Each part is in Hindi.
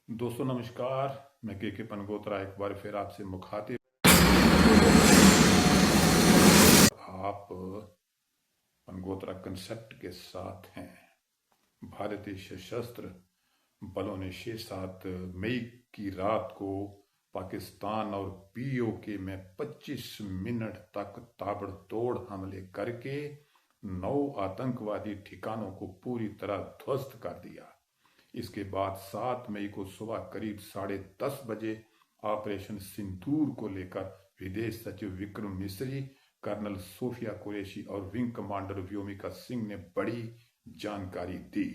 दोस्तों नमस्कार। मैं के पनगोत्रा एक बार फिर आपसे मुखातिब। आप पनगोत्रा कंसेप्ट के साथ हैं। भारतीय सशस्त्र बलों ने 6-7 मई की रात को पाकिस्तान और पीओके में 25 मिनट तक ताबड़तोड़ हमले करके 9 आतंकवादी ठिकानों को पूरी तरह ध्वस्त कर दिया। इसके बाद 7 मई को सुबह करीब 10:30 बजे ऑपरेशन सिंदूर को लेकर विदेश सचिव विक्रम मिस्री, कर्नल सोफिया कुरैशी और विंग कमांडर व्योमिका सिंह ने बड़ी जानकारी दी।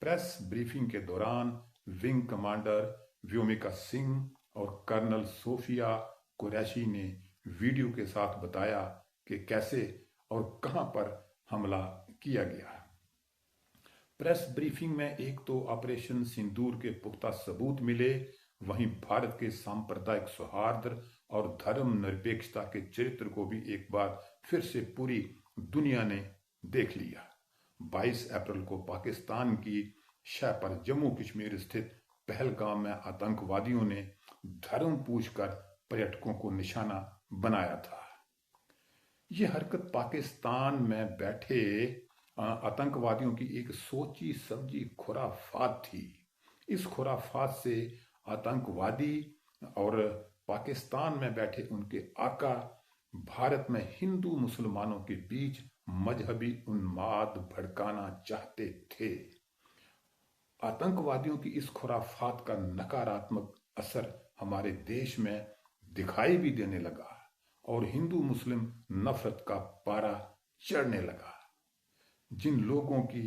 प्रेस ब्रीफिंग के दौरान विंग कमांडर व्योमिका सिंह और कर्नल सोफिया कुरैशी ने वीडियो के साथ बताया कि कैसे और कहां पर हमला किया गया। प्रेस ब्रीफिंग में एक तो ऑपरेशन सिंदूर के पुख्ता सबूत मिले, वहीं भारत के सांप्रदायिक सौहार्द और धर्मनिरपेक्षता के चरित्र को भी एक बार फिर से पूरी दुनिया ने देख लिया। 22 अप्रैल को पाकिस्तान की शह पर जम्मू कश्मीर स्थित पहलगाम में आतंकवादियों ने धर्म पूछकर पर्यटकों को निशाना बनाया था। ये हरकत पाकिस्तान में बैठे आतंकवादियों की एक सोची समझी खुराफात थी। इस खुराफात से आतंकवादी और पाकिस्तान में बैठे उनके आका भारत में हिंदू मुसलमानों के बीच मजहबी उन्माद भड़काना चाहते थे। आतंकवादियों की इस खुराफात का नकारात्मक असर हमारे देश में दिखाई भी देने लगा और हिंदू मुस्लिम नफरत का पारा चढ़ने लगा। जिन लोगों की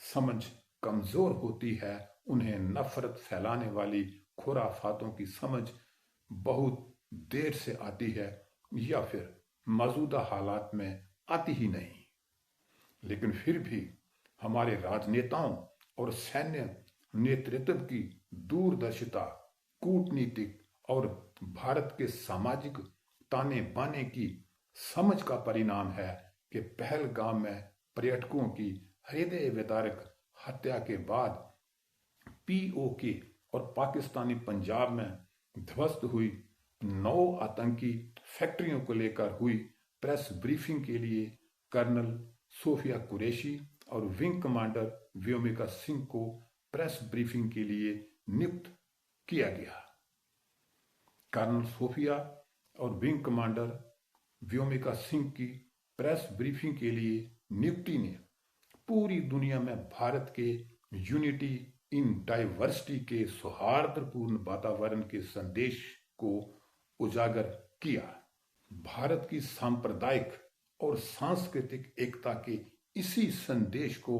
समझ कमजोर होती है उन्हें नफरत फैलाने वाली खुराफातों की समझ बहुत देर से आती है या फिर मौजूदा हालात में आती ही नहीं। लेकिन फिर भी हमारे राजनेताओं और सैन्य नेतृत्व की दूरदर्शिता, कूटनीतिक और भारत के सामाजिक ताने बाने की समझ का परिणाम है कि पहलगाम में पर्यटकों की हृदय विदारक हत्या के बाद पीओके और पाकिस्तानी पंजाब में ध्वस्त हुई 9 आतंकी फैक्ट्रियों को लेकर हुई प्रेस ब्रीफिंग के लिए कर्नल सोफिया कुरैशी और विंग कमांडर व्योमिका सिंह को प्रेस ब्रीफिंग के लिए नियुक्त किया गया। कर्नल सोफिया और विंग कमांडर व्योमिका सिंह की प्रेस ब्रीफिंग के लिए नियुक्ति ने पूरी दुनिया में भारत के यूनिटी इन डाइवर्सिटी के सौहार्दपूर्ण वातावरण के संदेश को उजागर किया। भारत की सांप्रदायिक और सांस्कृतिक एकता के इसी संदेश को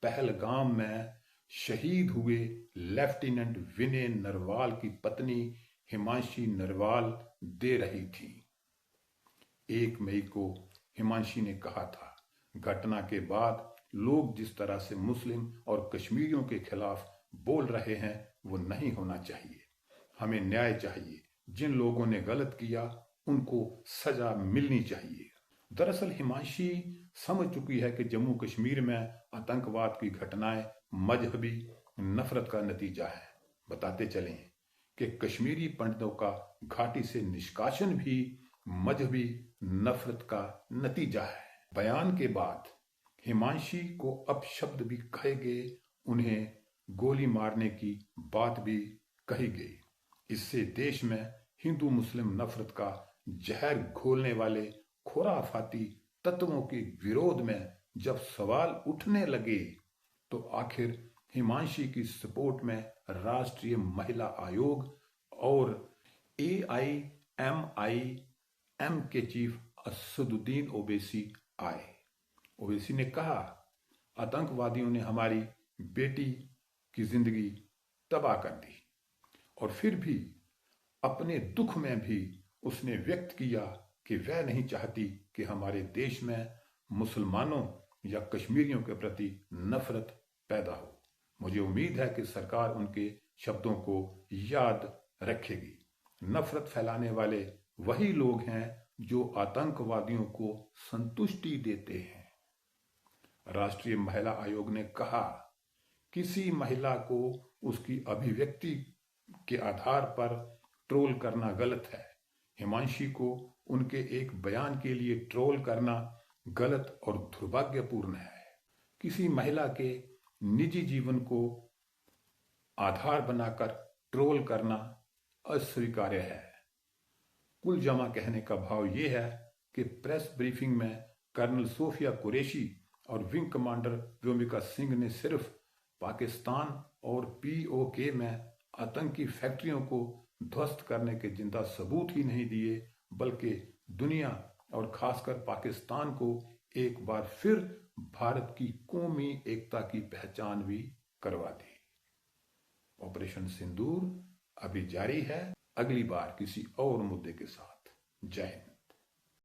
पहलगाम में शहीद हुए लेफ्टिनेंट विनय नरवाल की पत्नी हिमांशी नरवाल दे रही थी। 1 मई को हिमांशी ने कहा था, घटना के बाद लोग जिस तरह से मुस्लिम और कश्मीरियों के खिलाफ बोल रहे हैं वो नहीं होना चाहिए। हमें न्याय चाहिए। जिन लोगों ने गलत किया उनको सजा मिलनी चाहिए। दरअसल हिमांशी समझ चुकी है कि जम्मू कश्मीर में आतंकवाद की घटनाएं मजहबी नफरत का नतीजा है। बताते चलें कि कश्मीरी पंडितों का घाटी से निष्कासन भी मजहबी नफरत का नतीजा है। बयान के बाद हिमांशी को अपशब्द भी कहे गए, उन्हें गोली मारने की बात भी कही गई। इससे देश में हिंदू मुस्लिम नफरत का जहर घोलने वाले खुराफाती तत्वों के विरोध में जब सवाल उठने लगे तो आखिर हिमांशी की सपोर्ट में राष्ट्रीय महिला आयोग और AIMIM के चीफ असदुद्दीन ओवैसी आए। ओवैसी ने कहा, आतंकवादियों ने हमारी बेटी की जिंदगी तबाह कर दी। और फिर भी अपने दुख में भी उसने व्यक्त किया कि वह नहीं चाहती कि हमारे देश में मुसलमानों या कश्मीरियों के प्रति नफरत पैदा हो। मुझे उम्मीद है कि सरकार उनके शब्दों को याद रखेगी। नफरत फैलाने वाले वही लोग हैं जो आतंकवादियों को संतुष्टि देते हैं। राष्ट्रीय महिला आयोग ने कहा, किसी महिला को उसकी अभिव्यक्ति के आधार पर ट्रोल करना गलत है। हिमांशी को उनके एक बयान के लिए ट्रोल करना गलत और दुर्भाग्यपूर्ण है। किसी महिला के निजी जीवन को आधार बनाकर ट्रोल करना अस्वीकार्य है। कुल जमा कहने का भाव ये है कि प्रेस ब्रीफिंग में कर्नल सोफिया कुरैशी और विंग कमांडर व्योमिका सिंह ने सिर्फ पाकिस्तान और पीओके में आतंकी फैक्ट्रियों को ध्वस्त करने के जिंदा सबूत ही नहीं दिए, बल्कि दुनिया और खासकर पाकिस्तान को एक बार फिर भारत की कौमी एकता की पहचान भी करवा दी। ऑपरेशन सिंदूर अभी जारी है, अगली बार किसी और मुद्दे के साथ। जय हिंद।